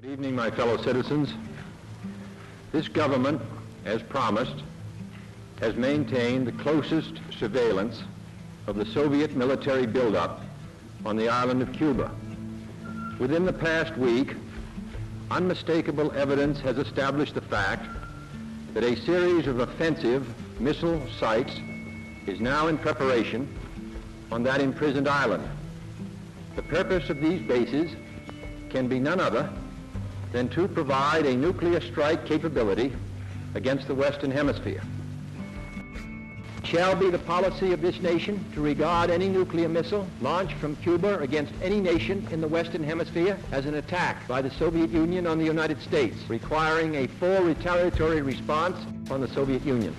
Good evening, my fellow citizens. This government, as promised, has maintained the closest surveillance of the Soviet military buildup on the island of Cuba. Within the past week, unmistakable evidence has established the fact that a series of offensive missile sites is now in preparation on that imprisoned island. The purpose of these bases can be none other than to provide a nuclear strike capability against the Western Hemisphere. It shall be the policy of this nation to regard any nuclear missile launched from Cuba against any nation in the Western Hemisphere as an attack by the Soviet Union on the United States, requiring a full retaliatory response on the Soviet Union.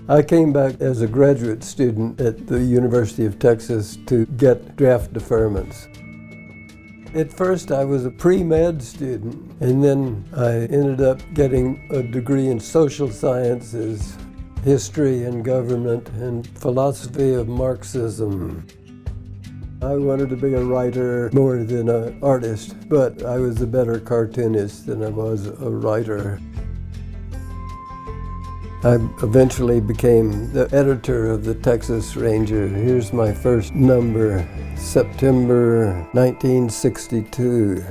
I came back as a graduate student at the University of Texas to get draft deferments. At first I was a pre-med student, and then I ended up getting a degree in social sciences, history and government, and philosophy of Marxism. I wanted to be a writer more than an artist, but I was a better cartoonist than I was a writer. I eventually became the editor of the Texas Ranger. Here's my first number, September 1962.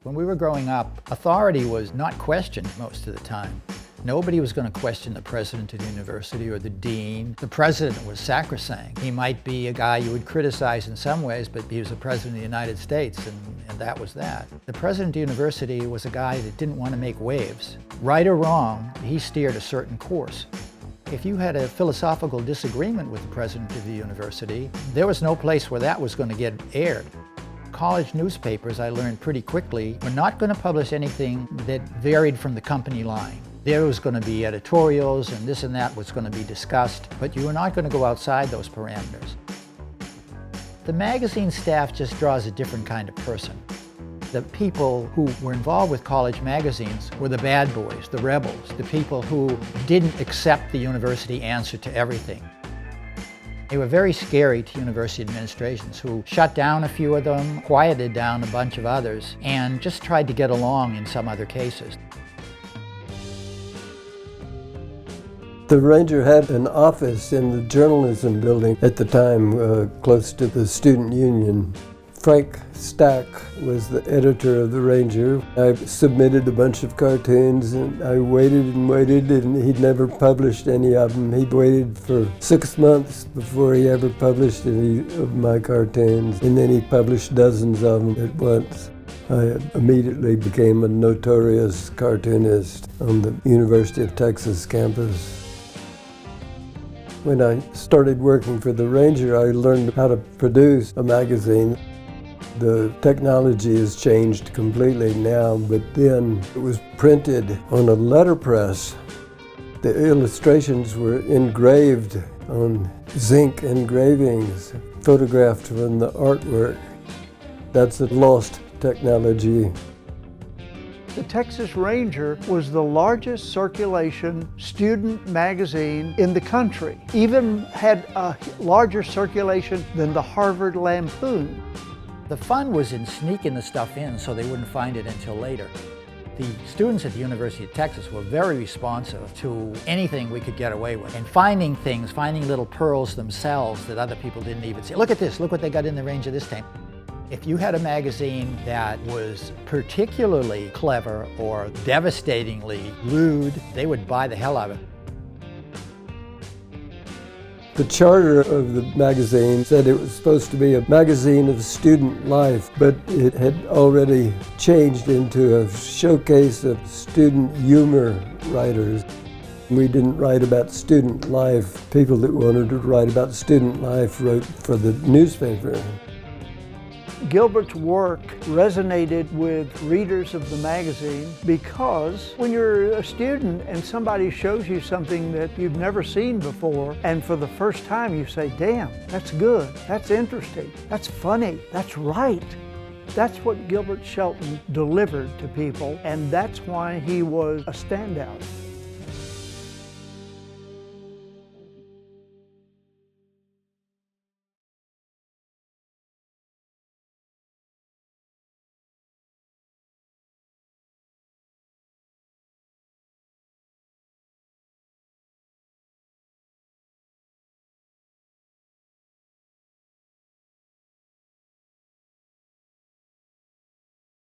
When we were growing up, authority was not questioned most of the time. Nobody was going to question the president of the university or the dean. The president was sacrosanct. He might be a guy you would criticize in some ways, but he was the president of the United States, and that was that. The president of the university was a guy that didn't want to make waves. Right or wrong, he steered a certain course. If you had a philosophical disagreement with the president of the university, there was no place where that was going to get aired. College newspapers, I learned pretty quickly, were not going to publish anything that varied from the company line. There was going to be editorials and this and that was going to be discussed, but you were not going to go outside those parameters. The magazine staff just draws a different kind of person. The people who were involved with college magazines were the bad boys, the rebels, the people who didn't accept the university answer to everything. They were very scary to university administrations who shut down a few of them, quieted down a bunch of others, and just tried to get along in some other cases. The Ranger had an office in the journalism building at the time, close to the student union. Frank Stack was the editor of the Ranger. I submitted a bunch of cartoons, and I waited and waited, and he'd never published any of them. He'd waited for 6 months before he ever published any of my cartoons, and then he published dozens of them at once. I immediately became a notorious cartoonist on the University of Texas campus. When I started working for the Ranger, I learned how to produce a magazine. The technology has changed completely now, but then it was printed on a letterpress. The illustrations were engraved on zinc engravings, photographed from the artwork. That's a lost technology. The Texas Ranger was the largest circulation student magazine in the country. Even had a larger circulation than the Harvard Lampoon. The fun was in sneaking the stuff in so they wouldn't find it until later. The students at the University of Texas were very responsive to anything we could get away with, and finding things, finding little pearls themselves that other people didn't even see. Look at this, look what they got in the Ranger this time. If you had a magazine that was particularly clever or devastatingly lewd, they would buy the hell out of it. The charter of the magazine said it was supposed to be a magazine of student life, but it had already changed into a showcase of student humor writers. We didn't write about student life. People that wanted to write about student life wrote for the newspaper. Gilbert's work resonated with readers of the magazine because when you're a student and somebody shows you something that you've never seen before, and for the first time you say, damn, that's good, that's interesting, that's funny, that's right. That's what Gilbert Shelton delivered to people, and that's why he was a standout.